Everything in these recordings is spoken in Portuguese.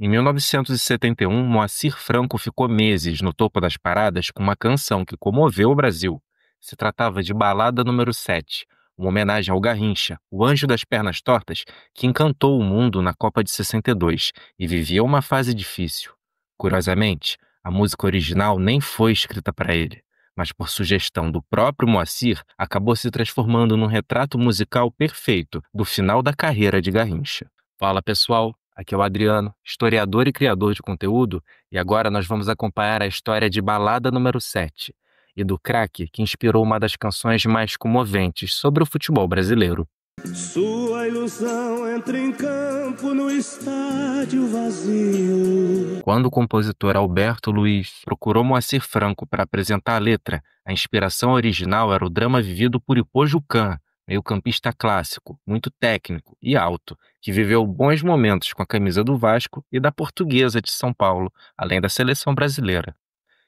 Em 1971, Moacir Franco ficou meses no topo das paradas com uma canção que comoveu o Brasil. Se tratava de Balada número 7, uma homenagem ao Garrincha, o anjo das pernas tortas, que encantou o mundo na Copa de 62 e vivia uma fase difícil. Curiosamente, a música original nem foi escrita para ele, mas por sugestão do próprio Moacir, acabou se transformando num retrato musical perfeito do final da carreira de Garrincha. Fala pessoal, aqui é o Adriano, historiador e criador de conteúdo, e agora nós vamos acompanhar a história de Balada número 7 e do craque que inspirou uma das canções mais comoventes sobre o futebol brasileiro. Sua ilusão entra em campo no estádio vazio. Quando o compositor Alberto Luiz procurou Moacir Franco para apresentar a letra, a inspiração original era o drama vivido por Ipojucan, meio-campista clássico, muito técnico e alto, que viveu bons momentos com a camisa do Vasco e da Portuguesa de São Paulo, além da seleção brasileira.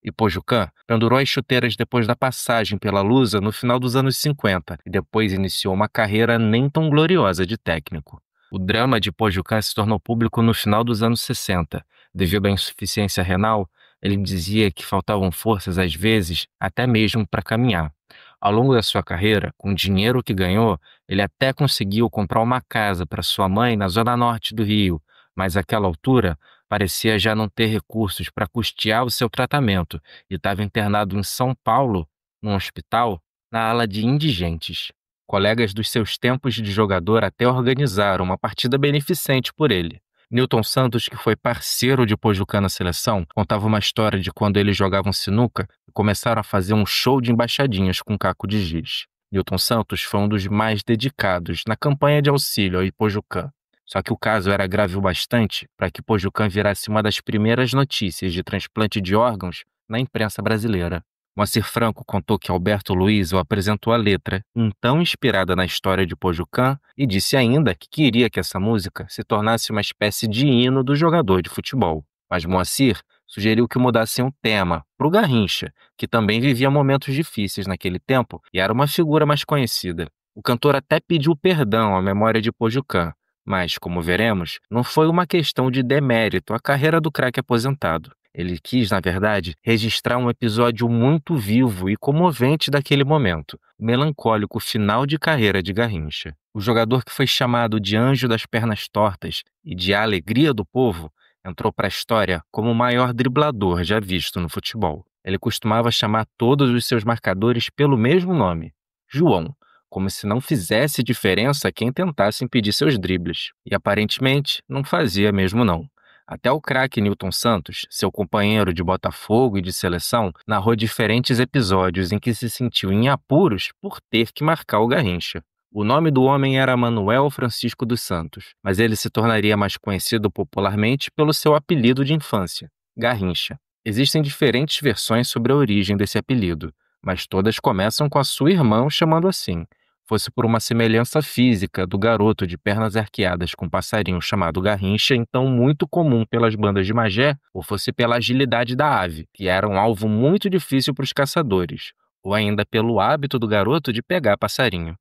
Ipojucan pendurou as chuteiras depois da passagem pela Lusa no final dos anos 50 e depois iniciou uma carreira nem tão gloriosa de técnico. O drama de Ipojucan se tornou público no final dos anos 60. Devido à insuficiência renal, ele dizia que faltavam forças às vezes, até mesmo para caminhar. Ao longo da sua carreira, com o dinheiro que ganhou, ele até conseguiu comprar uma casa para sua mãe na zona norte do Rio, mas àquela altura parecia já não ter recursos para custear o seu tratamento e estava internado em São Paulo, num hospital, na ala de indigentes. Colegas dos seus tempos de jogador até organizaram uma partida beneficente por ele. Nilton Santos, que foi parceiro de Pojucan na seleção, contava uma história de quando eles jogavam sinuca e começaram a fazer um show de embaixadinhas com caco de giz. Nilton Santos foi um dos mais dedicados na campanha de auxílio ao Ipojucan. Só que o caso era grave o bastante para que Pojucan virasse uma das primeiras notícias de transplante de órgãos na imprensa brasileira. Moacir Franco contou que Alberto Luiz o apresentou a letra, então inspirada na história de Pojucan, e disse ainda que queria que essa música se tornasse uma espécie de hino do jogador de futebol. Mas Moacir sugeriu que mudassem o tema para o Garrincha, que também vivia momentos difíceis naquele tempo e era uma figura mais conhecida. O cantor até pediu perdão à memória de Pojucan, mas, como veremos, não foi uma questão de demérito à carreira do craque aposentado. Ele quis, na verdade, registrar um episódio muito vivo e comovente daquele momento, o melancólico final de carreira de Garrincha. O jogador que foi chamado de anjo das pernas tortas e de a alegria do povo entrou para a história como o maior driblador já visto no futebol. Ele costumava chamar todos os seus marcadores pelo mesmo nome, João, como se não fizesse diferença quem tentasse impedir seus dribles. E aparentemente não fazia mesmo não. Até o craque Nilton Santos, seu companheiro de Botafogo e de seleção, narrou diferentes episódios em que se sentiu em apuros por ter que marcar o Garrincha. O nome do homem era Manuel Francisco dos Santos, mas ele se tornaria mais conhecido popularmente pelo seu apelido de infância, Garrincha. Existem diferentes versões sobre a origem desse apelido, mas todas começam com a sua irmã o chamando assim. Fosse por uma semelhança física do garoto de pernas arqueadas com um passarinho chamado Garrincha, então muito comum pelas bandas de Magé, ou fosse pela agilidade da ave, que era um alvo muito difícil para os caçadores, ou ainda pelo hábito do garoto de pegar passarinho.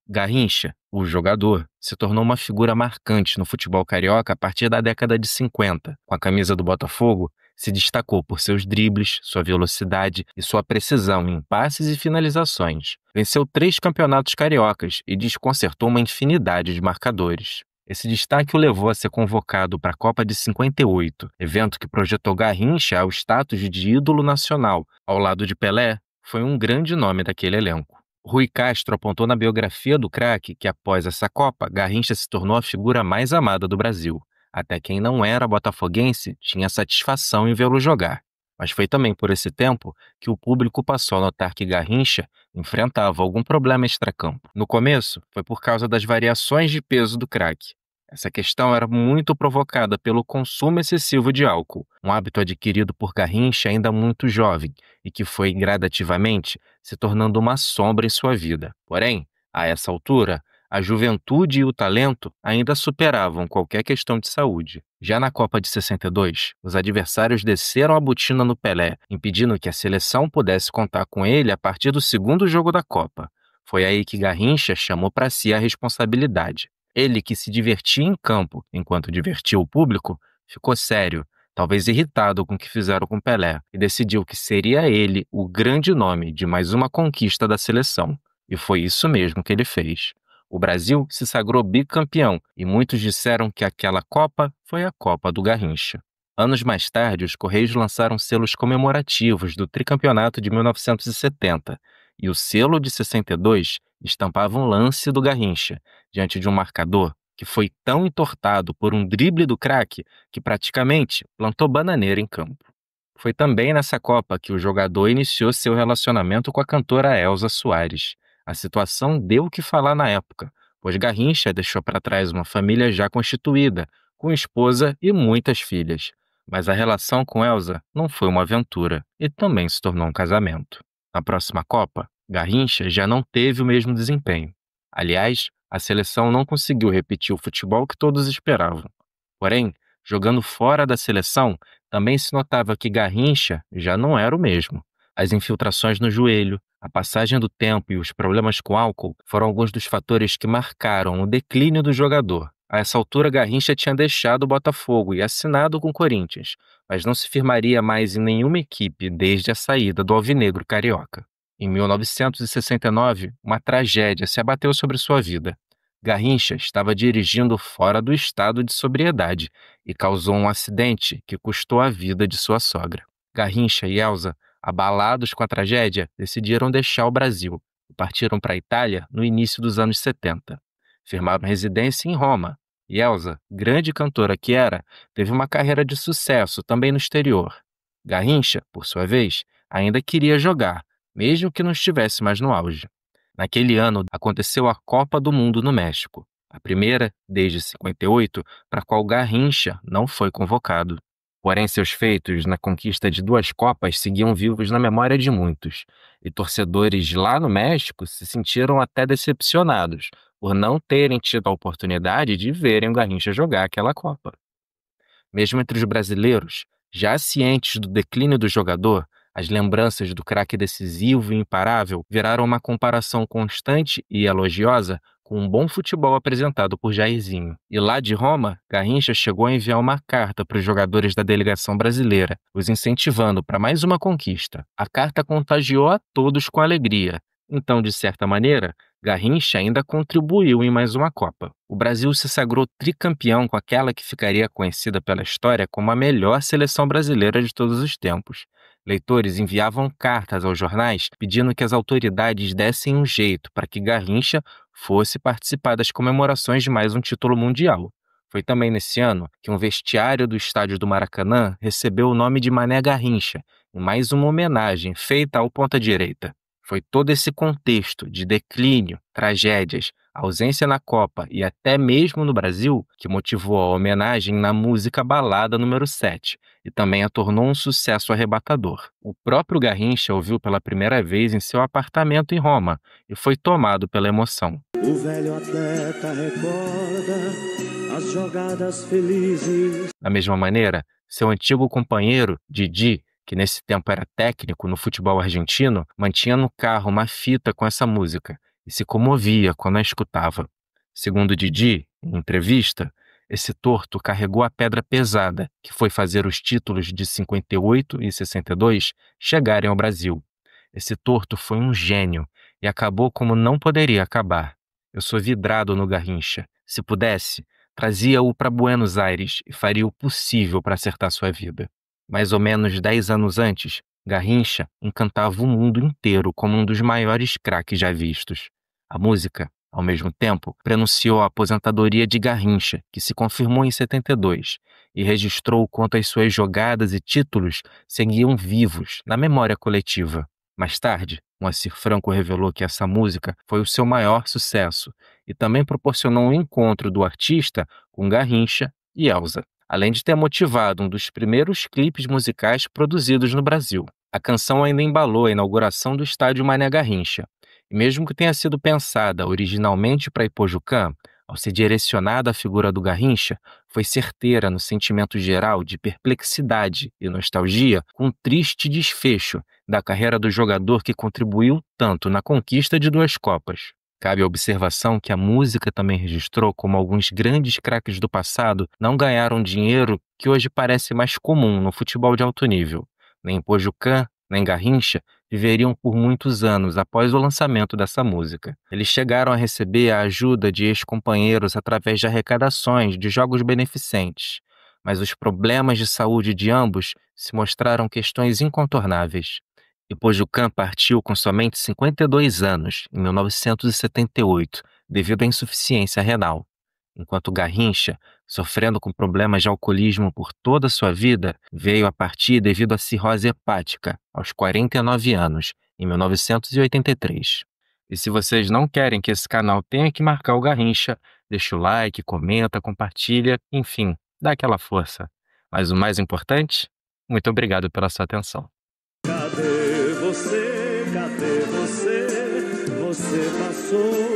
Garrincha, o jogador, se tornou uma figura marcante no futebol carioca a partir da década de 50. Com a camisa do Botafogo, se destacou por seus dribles, sua velocidade e sua precisão em passes e finalizações. Venceu 3 campeonatos cariocas e desconcertou uma infinidade de marcadores. Esse destaque o levou a ser convocado para a Copa de 58, evento que projetou Garrincha ao status de ídolo nacional. Ao lado de Pelé, foi um grande nome daquele elenco. Rui Castro apontou na biografia do craque que, após essa Copa, Garrincha se tornou a figura mais amada do Brasil. Até quem não era botafoguense tinha satisfação em vê-lo jogar. Mas foi também por esse tempo que o público passou a notar que Garrincha enfrentava algum problema extracampo. No começo, foi por causa das variações de peso do craque. Essa questão era muito provocada pelo consumo excessivo de álcool, um hábito adquirido por Garrincha ainda muito jovem e que foi gradativamente se tornando uma sombra em sua vida. Porém, a essa altura, a juventude e o talento ainda superavam qualquer questão de saúde. Já na Copa de 62, os adversários desceram a botina no Pelé, impedindo que a seleção pudesse contar com ele a partir do segundo jogo da Copa. Foi aí que Garrincha chamou para si a responsabilidade. Ele, que se divertia em campo enquanto divertia o público, ficou sério, talvez irritado com o que fizeram com Pelé, e decidiu que seria ele o grande nome de mais uma conquista da seleção. E foi isso mesmo que ele fez. O Brasil se sagrou bicampeão e muitos disseram que aquela Copa foi a Copa do Garrincha. Anos mais tarde, os Correios lançaram selos comemorativos do tricampeonato de 1970 e o selo de 62 estampava um lance do Garrincha diante de um marcador que foi tão entortado por um drible do craque que praticamente plantou bananeira em campo. Foi também nessa Copa que o jogador iniciou seu relacionamento com a cantora Elza Soares. A situação deu o que falar na época, pois Garrincha deixou para trás uma família já constituída, com esposa e muitas filhas. Mas a relação com Elza não foi uma aventura e também se tornou um casamento. Na próxima Copa, Garrincha já não teve o mesmo desempenho. Aliás, a seleção não conseguiu repetir o futebol que todos esperavam. Porém, jogando fora da seleção, também se notava que Garrincha já não era o mesmo. As infiltrações no joelho, a passagem do tempo e os problemas com álcool foram alguns dos fatores que marcaram o declínio do jogador. A essa altura, Garrincha tinha deixado o Botafogo e assinado com o Corinthians, mas não se firmaria mais em nenhuma equipe desde a saída do Alvinegro Carioca. Em 1969, uma tragédia se abateu sobre sua vida. Garrincha estava dirigindo fora do estado de sobriedade e causou um acidente que custou a vida de sua sogra. Garrincha e Elza, abalados com a tragédia, decidiram deixar o Brasil e partiram para a Itália no início dos anos 70. Firmaram residência em Roma e Elza, grande cantora que era, teve uma carreira de sucesso também no exterior. Garrincha, por sua vez, ainda queria jogar, mesmo que não estivesse mais no auge. Naquele ano, aconteceu a Copa do Mundo no México, a primeira desde 58, para a qual Garrincha não foi convocado. Porém, seus feitos na conquista de 2 Copas seguiam vivos na memória de muitos, e torcedores lá no México se sentiram até decepcionados por não terem tido a oportunidade de verem o Garrincha jogar aquela Copa. Mesmo entre os brasileiros, já cientes do declínio do jogador, as lembranças do craque decisivo e imparável viraram uma comparação constante e elogiosa com um bom futebol apresentado por Jairzinho. E lá de Roma, Garrincha chegou a enviar uma carta para os jogadores da delegação brasileira, os incentivando para mais uma conquista. A carta contagiou a todos com alegria. Então, de certa maneira, Garrincha ainda contribuiu em mais uma Copa. O Brasil se sagrou tricampeão com aquela que ficaria conhecida pela história como a melhor seleção brasileira de todos os tempos. Leitores enviavam cartas aos jornais pedindo que as autoridades dessem um jeito para que Garrincha fosse participar das comemorações de mais um título mundial. Foi também nesse ano que um vestiário do estádio do Maracanã recebeu o nome de Mané Garrincha, em mais uma homenagem feita ao ponta-direita. Foi todo esse contexto de declínio, tragédias, ausência na Copa e até mesmo no Brasil que motivou a homenagem na música Balada número 7 e também a tornou um sucesso arrebatador. O próprio Garrincha ouviu pela primeira vez em seu apartamento em Roma e foi tomado pela emoção. O velho atleta recorda as jogadas felizes. Da mesma maneira, seu antigo companheiro, Didi, que nesse tempo era técnico no futebol argentino, mantinha no carro uma fita com essa música e se comovia quando a escutava. Segundo Didi, em entrevista, esse torto carregou a pedra pesada que foi fazer os títulos de 58 e 62 chegarem ao Brasil. Esse torto foi um gênio e acabou como não poderia acabar. Eu sou vidrado no Garrincha. Se pudesse, trazia-o para Buenos Aires e faria o possível para acertar sua vida. Mais ou menos 10 anos antes, Garrincha encantava o mundo inteiro como um dos maiores craques já vistos. A música, ao mesmo tempo, prenunciou a aposentadoria de Garrincha, que se confirmou em 72, e registrou quanto as suas jogadas e títulos seguiam vivos na memória coletiva. Mais tarde, Moacir Franco revelou que essa música foi o seu maior sucesso e também proporcionou um encontro do artista com Garrincha e Elza, além de ter motivado um dos primeiros clipes musicais produzidos no Brasil. A canção ainda embalou a inauguração do estádio Mané Garrincha, e mesmo que tenha sido pensada originalmente para Ipojucã, ao ser direcionada à figura do Garrincha, foi certeira no sentimento geral de perplexidade e nostalgia com um triste desfecho da carreira do jogador que contribuiu tanto na conquista de 2 Copas. Cabe a observação que a música também registrou como alguns grandes craques do passado não ganharam dinheiro que hoje parece mais comum no futebol de alto nível. Nem Pojucan, nem Garrincha viveriam por muitos anos após o lançamento dessa música. Eles chegaram a receber a ajuda de ex-companheiros através de arrecadações de jogos beneficentes, mas os problemas de saúde de ambos se mostraram questões incontornáveis. E Pojucan partiu com somente 52 anos, em 1978, devido à insuficiência renal, enquanto Garrincha, sofrendo com problemas de alcoolismo por toda a sua vida, veio a partir devido à cirrose hepática, aos 49 anos, em 1983. E se vocês não querem que esse canal tenha que marcar o Garrincha, deixa o like, comenta, compartilha, enfim, dá aquela força. Mas o mais importante, muito obrigado pela sua atenção. Cadê você? Cadê você? Você passou